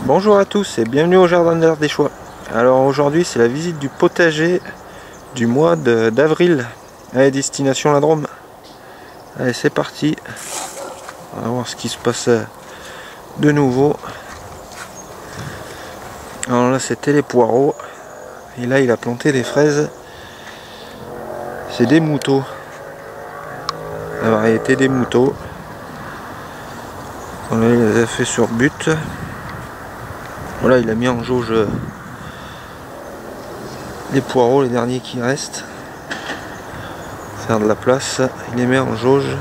Bonjour à tous et bienvenue au Jardin de l'Art des Choix. Alors aujourd'hui c'est la visite du potager du mois d'avril à destination la Drôme. Allez, c'est parti, on va voir ce qui se passe de nouveau. Alors là c'était les poireaux et là il a planté des fraises. C'est des mouteaux, la variété des mouteaux. Là, il les a fait sur but. Voilà, il a mis en jauge les poireaux, les derniers qui restent. Faire de la place, il les met en jauge.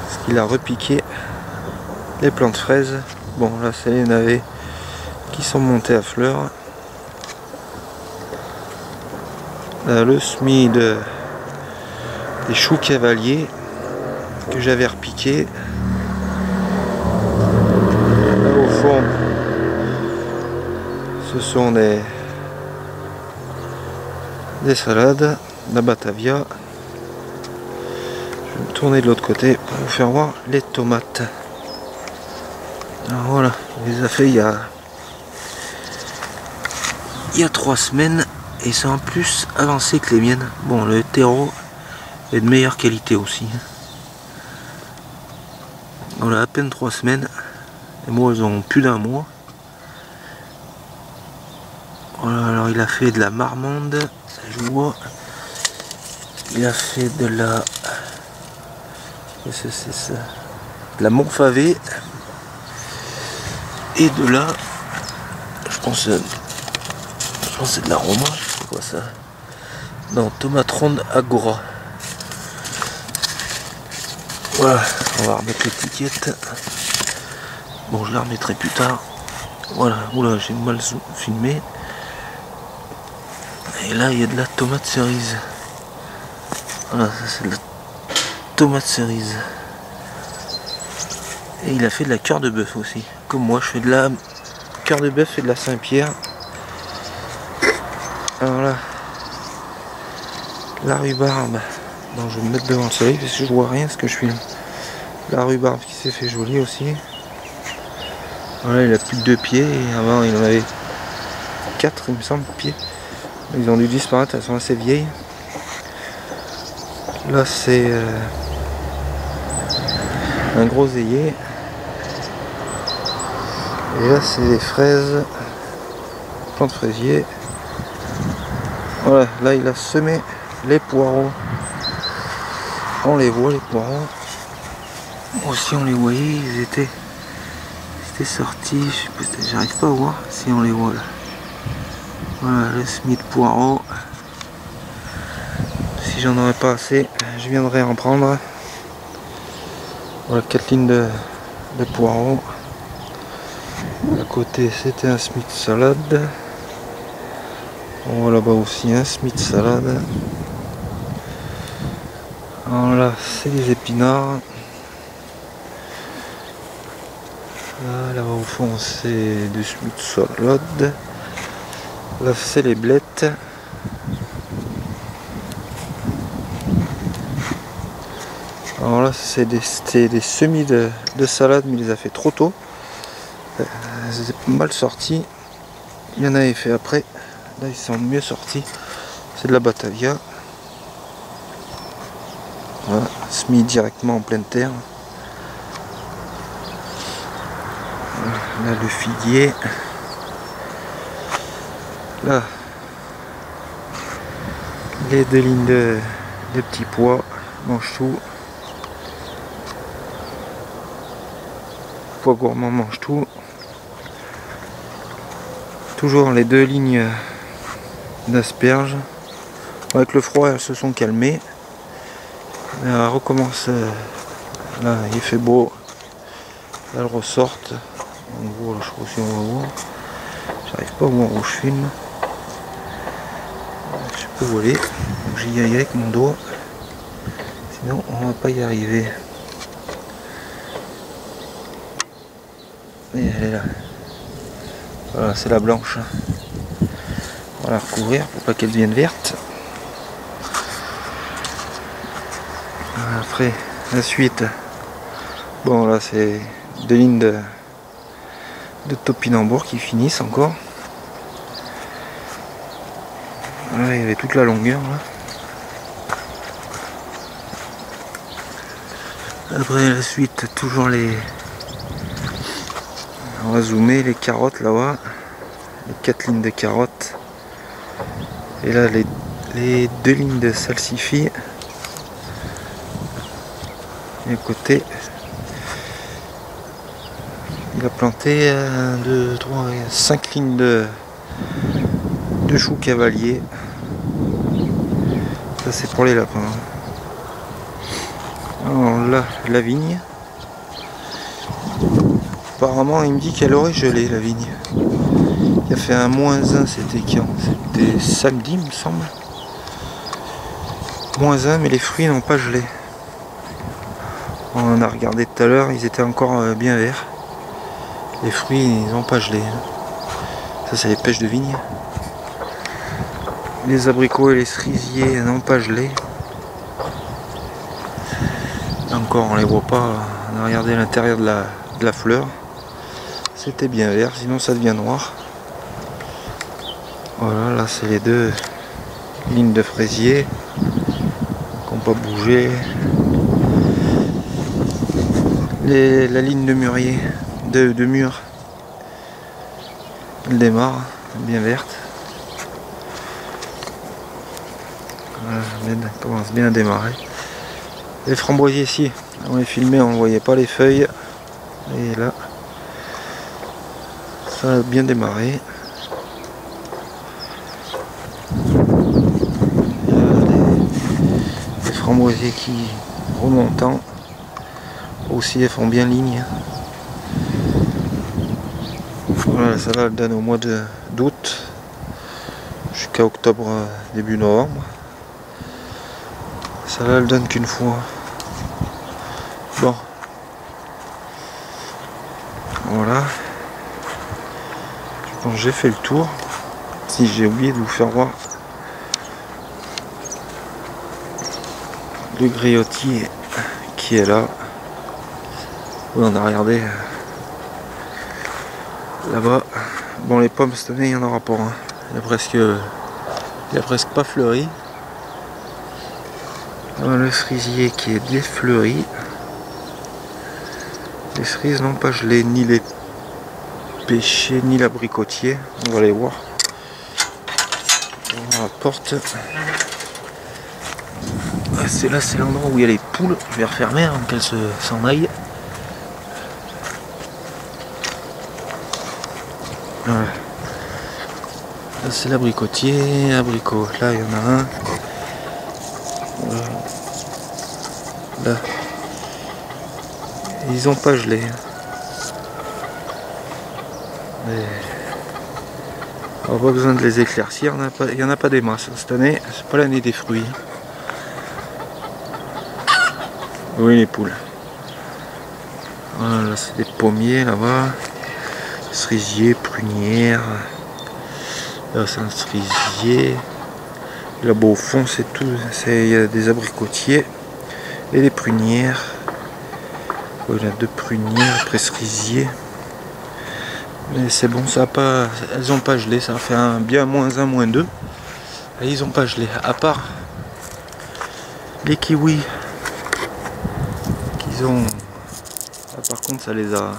Parce qu'il a repiqué les plants de fraises. Bon, là, c'est les navets qui sont montés à fleurs. Là, le semis des choux cavaliers que j'avais repiqué. Là, au fond, ce sont des salades, la batavia. Je vais me tourner de l'autre côté pour vous faire voir les tomates. Alors voilà, il les a fait il y a 3 semaines et c'est en plus avancé que les miennes. Bon, le terreau est de meilleure qualité aussi. On a à peine 3 semaines et moi ils ont plus d'un mois. Voilà, alors il a fait de la marmande, je vois. Il a fait de la Montfavet et de la, je pense que c'est de la Roma, c'est quoi ça? Non, tomate ronde Agora. Voilà, on va remettre l'étiquette. Bon, je la remettrai plus tard. Voilà, oula, j'ai mal filmé. Et là, il y a de la tomate cerise. Voilà, ça c'est de la tomate cerise. Et il a fait de la cœur de bœuf aussi. Comme moi, je fais de la cœur de bœuf et de la Saint-Pierre. Alors là, la rhubarbe. Non, je vais me mettre devant le soleil parce que je vois rien ce que je filme. La rhubarbe qui s'est fait jolie aussi. Voilà, il a plus que 2 pieds. Et avant, il en avait 4, il me semble, pieds. Ils ont dû disparaître, elles sont assez vieilles. Là, c'est un groseillier. Et là, c'est des fraises. Plantes fraisiers. Voilà, là, il a semé les poireaux. On les voit, les poireaux. Aussi, on les voyait, ils étaient sortis. Je sais pas, j'arrive pas à voir si on les voit là. Voilà, le semis de poireaux. Si j'en aurais pas assez, je viendrai en prendre. Voilà, 4 lignes de poireaux. À côté, c'était un semis de salade. On voit là-bas aussi un semis de salade. Alors là, c'est les épinards. Là au fond, c'est du semis de salade. Là, c'est les blettes. Alors là, c'était des semis de salade, mais il les a fait trop tôt. C'était mal sortis. Il y en avait fait après. Là, ils sont mieux sortis. C'est de la batavia. Voilà, semis directement en pleine terre. Là, le figuier. Là, les 2 lignes de petits pois. Mange tout. Pois gourmand mange tout. Toujours les 2 lignes d'asperges. Avec le froid, elles se sont calmées. Elle recommence. Là, il fait beau. Elles ressortent. On voit, là, je crois aussi on va voir. J'arrive pas à voir où je filme. Je peux voler. Donc j'y aille avec mon doigt. Sinon, on va pas y arriver. Et elle est là. Voilà, c'est la blanche. On va la recouvrir pour pas qu'elle devienne verte. Après, la suite. Bon, là, c'est 2 lignes de topinambours qui finissent encore. Là, il y avait toute la longueur là. Après la suite, toujours les... On va zoomer les carottes là-bas. Les 4 lignes de carottes. Et là les 2 lignes de salsifis. Et à côté, il a planté 1, 2, 3, 5 lignes de choux cavaliers. Ça c'est pour les lapins. Alors là, la vigne. Apparemment il me dit qu'elle aurait gelé la vigne. Il a fait un -1, c'était quand? C'était samedi il me semble. -1, mais les fruits n'ont pas gelé. On a regardé tout à l'heure, ils étaient encore bien verts. Les fruits ils n'ont pas gelé. Ça c'est les pêches de vigne. Les abricots et les cerisiers n'ont pas gelé. Encore on les voit pas. On a regardé l'intérieur de la fleur. C'était bien vert, sinon ça devient noir. Voilà, là c'est les 2 lignes de fraisier qui n'ont pas bougé. La ligne de mûrier, de mûre, elle démarre, bien verte. Voilà, elle commence bien à démarrer. Les framboisiers ici, on les filmait, on ne voyait pas les feuilles. Et là, ça a bien démarré. Il y a les framboisiers qui remontent. Aussi, elles font bien ligne. Voilà, ça là, elle donne au mois d'août jusqu'à octobre, début novembre. Ça là, elle donne qu'une fois. Bon. Voilà. Je pense que j'ai fait le tour. Si j'ai oublié de vous faire voir le griotier qui est là. Oui, on a regardé là-bas. Bon, les pommes cette année, il n'y en aura pas. Hein. Il a presque pas fleuri. Le cerisier qui est défleuri. Les cerises n'ont pas gelé, ni les pêchers, ni l'abricotier. On va aller voir. On la porte. C'est là, c'est l'endroit où il y a les poules. Je vais refermer avant qu'elles s'en aillent. Voilà. Là c'est l'abricotier, abricot. Là il y en a un. Voilà. Là. Ils ont pas gelé. Mais... on n'a pas besoin de les éclaircir, il n'y en a pas des masses. Cette année, c'est pas l'année des fruits. Oui, les poules. Voilà, là c'est des pommiers là-bas. Cerisier, prunière. Là c'est un cerisier. Là-bas au fond c'est tout. Il y a des abricotiers et des prunières. Il y a 2 prunières, après cerisier. Mais c'est bon, ça a pas, elles n'ont pas gelé, ça a fait un bien -1, -2. Et ils n'ont pas gelé, à part les kiwis qu'ils ont. Là, par contre ça les a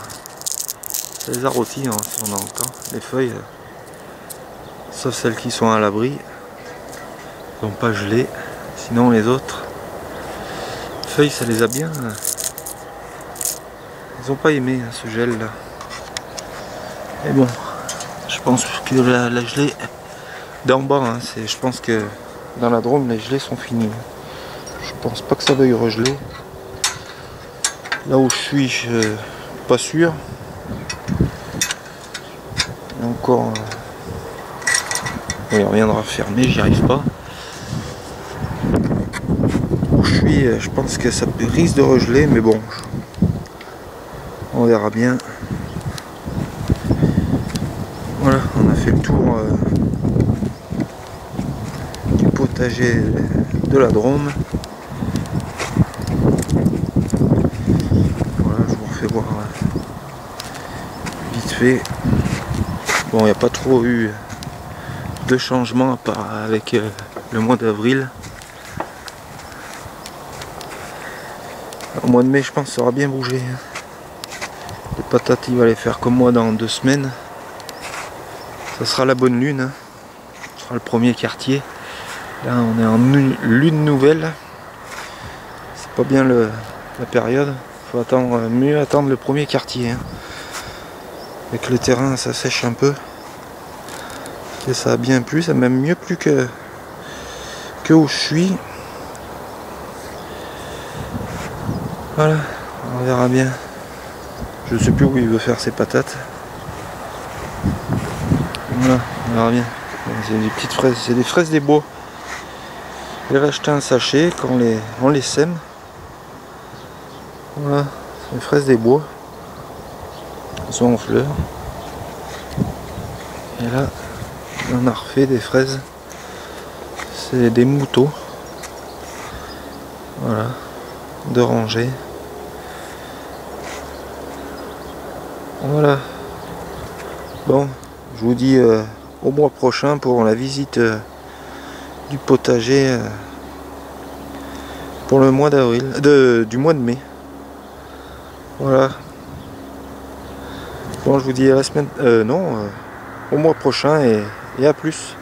rôtis, hein, si on a encore les feuilles, sauf celles qui sont à l'abri, ils n'ont pas gelé. Sinon les autres feuilles ça les a bien. Ils n'ont pas aimé hein, ce gel là. Mais bon, je pense que la gelée d'en bas, hein, je pense que dans la Drôme les gelées sont finies. Je pense pas que ça veuille regeler. Là où je suis, pas sûr. Et encore, il reviendra fermer, j'y arrive pas. Où je suis, je pense que ça risque de regeler, mais bon, on verra bien. Voilà, on a fait le tour du potager de la Drôme. Voilà, je vous refais voir vite fait. Bon, il n'y a pas trop eu de changement à part avec le mois d'avril. Au mois de mai, je pense que ça aura bien bougé. Les patates, il va les faire comme moi dans 2 semaines. Ça sera la bonne lune. Ce sera le premier quartier. Là, on est en lune nouvelle. C'est pas bien la période. Faut attendre, mieux attendre le premier quartier. Avec le terrain, ça sèche un peu. Et ça a bien plu, ça a même mieux plu que où je suis. Voilà, on verra bien. Je sais plus où il veut faire ses patates. Voilà, on verra bien. C'est des petites fraises, c'est des fraises des bois. Il avait acheté un sachet quand on les sème. Voilà, c'est les fraises des bois. Elles sont en fleurs. Et là, on a refait des fraises. C'est des mouteaux. Voilà, de rangée. Voilà. Bon, je vous dis au mois prochain pour la visite du potager pour le mois d'avril, du mois de mai. Voilà. Bon, je vous dis à la semaine, au mois prochain et à plus.